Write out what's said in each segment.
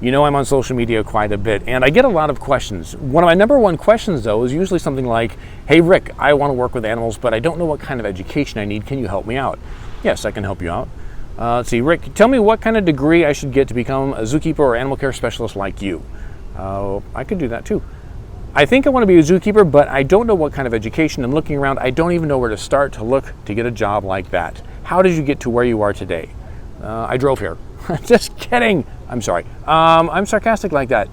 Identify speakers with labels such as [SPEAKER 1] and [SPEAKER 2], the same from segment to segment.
[SPEAKER 1] You know I'm on social media quite a bit, and I get a lot of questions. One of my number one questions, though, is usually something like, hey, Rick, I want to work with animals, but I don't know what kind of education I need. Can you help me out? Yes, I can help you out. Let's see, Rick, tell me what kind of degree I should get to become a zookeeper or animal care specialist like you. I could do that, too. I think I want to be a zookeeper, but I don't know what kind of education. And looking around, I don't even know where to start to look to get a job like that. How did you get to where you are today? I drove here. Just kidding. I'm sorry. I'm sarcastic like that.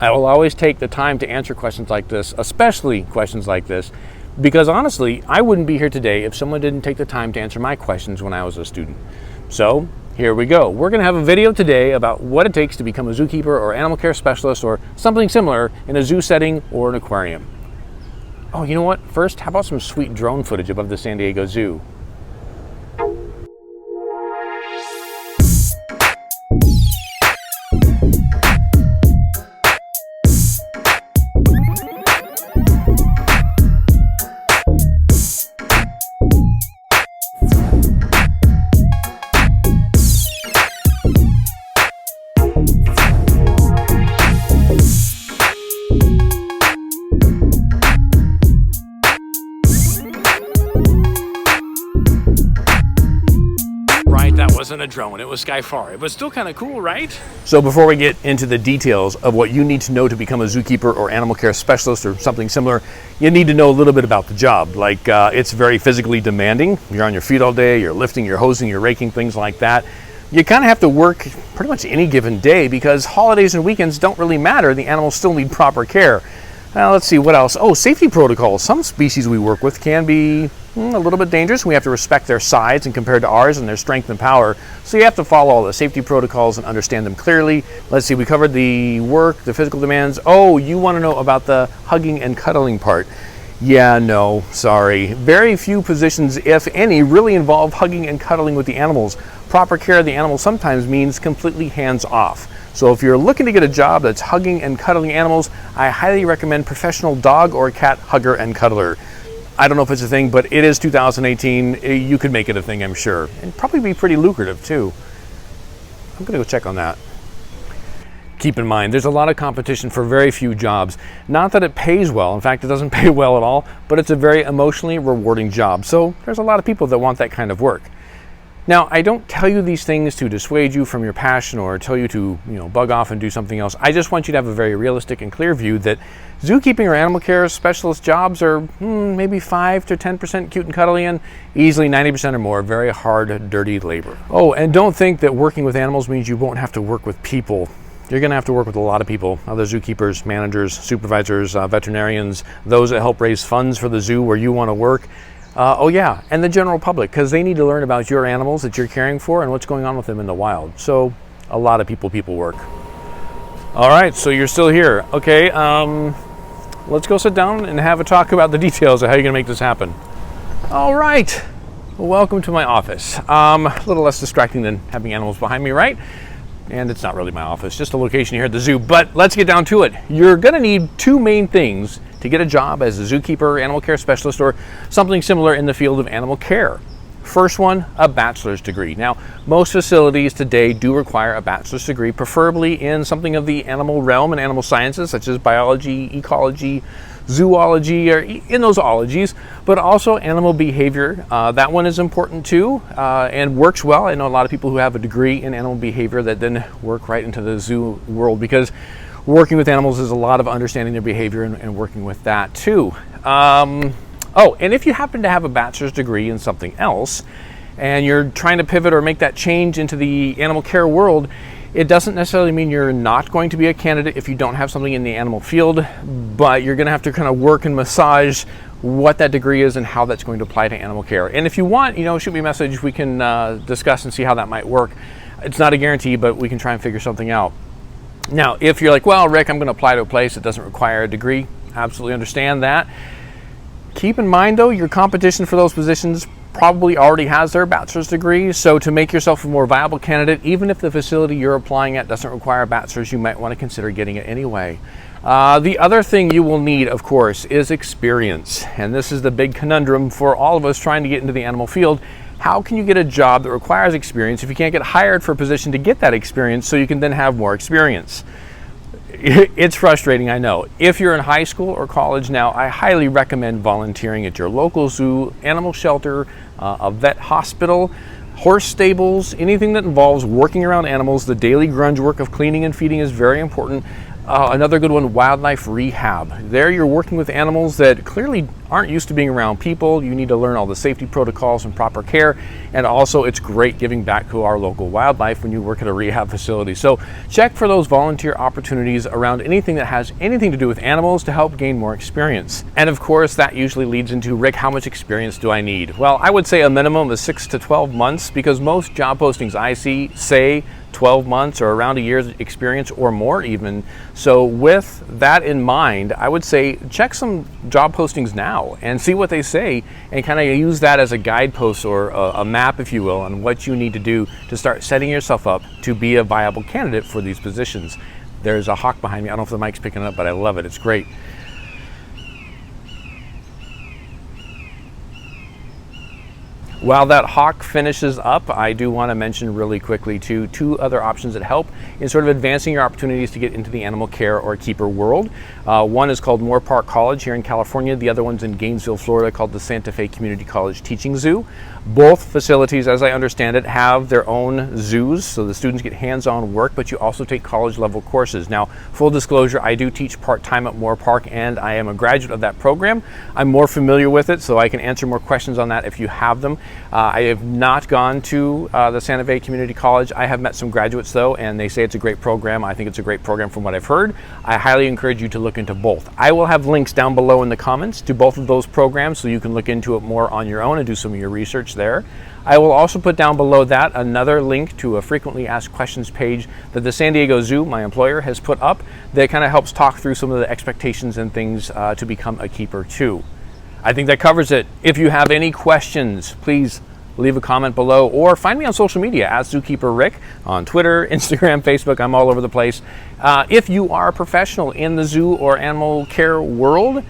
[SPEAKER 1] I will always take the time to answer questions like this, especially questions like this, because honestly, I wouldn't be here today if someone didn't take the time to answer my questions when I was a student. So here we go. We're going to have a video today about what it takes to become a zookeeper or animal care specialist or something similar in a zoo setting or an aquarium. Oh, you know what? First, how about some sweet drone footage above the San Diego Zoo? That wasn't a drone, it was Skyfar. It was still kind of cool, right? So before we get into the details of what you need to know to become a zookeeper or animal care specialist or something similar, you need to know a little bit about the job. Like it's very physically demanding. You're on your feet all day, you're lifting, you're hosing, you're raking, things like that. You kind of have to work pretty much any given day because holidays and weekends don't really matter. The animals still need proper care. Let's see, what else? Oh, safety protocols. Some species we work with can be a little bit dangerous. We have to respect their size and compared to ours and their strength and power. So you have to follow all the safety protocols and understand them clearly. Let's see, we covered the work, the physical demands. Oh, you want to know about the hugging and cuddling part. Yeah, no, sorry. Very few positions, if any, really involve hugging and cuddling with the animals. Proper care of the animals sometimes means completely hands off. So if you're looking to get a job that's hugging and cuddling animals, I highly recommend professional dog or cat hugger and cuddler. I don't know if it's a thing, but it is 2018. You could make it a thing, I'm sure. And probably be pretty lucrative, too. I'm going to go check on that. Keep in mind, there's a lot of competition for very few jobs. Not that it pays well. In fact, it doesn't pay well at all, but it's a very emotionally rewarding job. So there's a lot of people that want that kind of work. Now, I don't tell you these things to dissuade you from your passion or tell you to, bug off and do something else. I just want you to have a very realistic and clear view that zookeeping or animal care specialist jobs are maybe 5 to 10% cute and cuddly and easily 90% or more very hard, dirty labor. Oh, and don't think that working with animals means you won't have to work with people. You're going to have to work with a lot of people, other zookeepers, managers, supervisors, veterinarians, those that help raise funds for the zoo where you want to work. Oh yeah, and the general public, because they need to learn about your animals that you're caring for and what's going on with them in the wild. So a lot of people work. All right, so you're still here. Okay, let's go sit down and have a talk about the details of how you're going to make this happen. All right, welcome to my office. A little less distracting than having animals behind me, right? And it's not really my office, just a location here at the zoo. But let's get down to it. You're going to need two main things to get a job as a zookeeper, animal care specialist, or something similar in the field of animal care. First one, a bachelor's degree. Now, most facilities today do require a bachelor's degree, preferably in something of the animal realm and animal sciences, such as biology, ecology, zoology, or in those ologies, but also animal behavior. That one is important too, and works well. I know a lot of people who have a degree in animal behavior that then work right into the zoo world, because working with animals is a lot of understanding their behavior and working with that too. Oh, and if you happen to have a bachelor's degree in something else, and you're trying to pivot or make that change into the animal care world, it doesn't necessarily mean you're not going to be a candidate if you don't have something in the animal field, but you're going to have to kind of work and massage what that degree is and how that's going to apply to animal care. And if you want, shoot me a message. We can discuss and see how that might work. It's not a guarantee, but we can try and figure something out. Now, if you're like, well, Rick, I'm going to apply to a place that doesn't require a degree, absolutely understand that. Keep in mind, though, your competition for those positions probably already has their bachelor's degree, so to make yourself a more viable candidate, even if the facility you're applying at doesn't require a bachelor's, you might want to consider getting it anyway. The other thing you will need, of course, is experience, and this is the big conundrum for all of us trying to get into the animal field. How can you get a job that requires experience if you can't get hired for a position to get that experience so you can then have more experience? It's frustrating, I know. If you're in high school or college now, I highly recommend volunteering at your local zoo, animal shelter, a vet hospital, horse stables, anything that involves working around animals. The daily grunge work of cleaning and feeding is very important. Another good one, wildlife rehab. There you're working with animals that clearly aren't used to being around people. You need to learn all the safety protocols and proper care. And also it's great giving back to our local wildlife when you work at a rehab facility. So check for those volunteer opportunities around anything that has anything to do with animals to help gain more experience. And of course, that usually leads into, Rick, how much experience do I need? Well, I would say a minimum of 6 to 12 months because most job postings I see say 12 months or around a year's experience or more even. So with that in mind, I would say check some job postings now and see what they say and kind of use that as a guidepost or a map, if you will, on what you need to do to start setting yourself up to be a viable candidate for these positions. There's a hawk behind me. I don't know if the mic's picking it up, but I love it. It's great. While that hawk finishes up, I do want to mention really quickly too, 2 other options that help in sort of advancing your opportunities to get into the animal care or keeper world. One is called Moorpark College here in California. The other one's in Gainesville, Florida, called the Santa Fe Community College Teaching Zoo. Both facilities, as I understand it, have their own zoos, so the students get hands-on work, but you also take college-level courses. Now, full disclosure, I do teach part-time at Moorpark, and I am a graduate of that program. I'm more familiar with it, so I can answer more questions on that if you have them. I have not gone to the Santa Fe Community College. I have met some graduates, though, and they say it's a great program. I think it's a great program from what I've heard. I highly encourage you to look into both. I will have links down below in the comments to both of those programs so you can look into it more on your own and do some of your research there. I will also put down below that another link to a frequently asked questions page that the San Diego Zoo, my employer, has put up that kind of helps talk through some of the expectations and things to become a keeper too. I think that covers it. If you have any questions, please leave a comment below or find me on social media at Zookeeper Rick on Twitter, Instagram, Facebook. I'm all over the place. If you are a professional in the zoo or animal care world,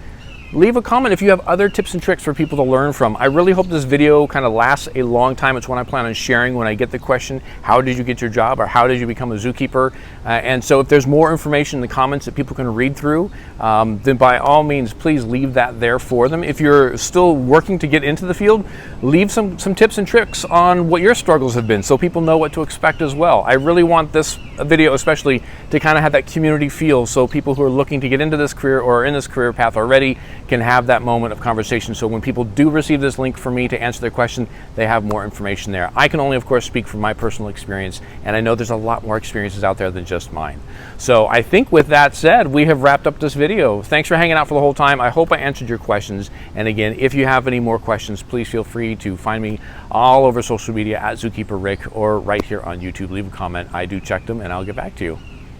[SPEAKER 1] leave a comment if you have other tips and tricks for people to learn from. I really hope this video kind of lasts a long time. It's one I plan on sharing when I get the question, how did you get your job, or how did you become a zookeeper? And so if there's more information in the comments that people can read through, then by all means, please leave that there for them. If you're still working to get into the field, leave some tips and tricks on what your struggles have been so people know what to expect as well. I really want this video especially to kind of have that community feel so people who are looking to get into this career or are in this career path already can have that moment of conversation. So when people do receive this link for me to answer their question, they have more information there. I can only, of course, speak from my personal experience, and I know there's a lot more experiences out there than just mine. So I think with that said, we have wrapped up this video. Thanks for hanging out for the whole time. I hope I answered your questions. And again, if you have any more questions, please feel free to find me all over social media at Zookeeper Rick or right here on YouTube. Leave a comment. I do check them, and I'll get back to you.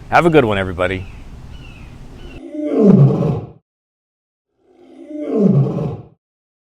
[SPEAKER 1] Have a good one, everybody.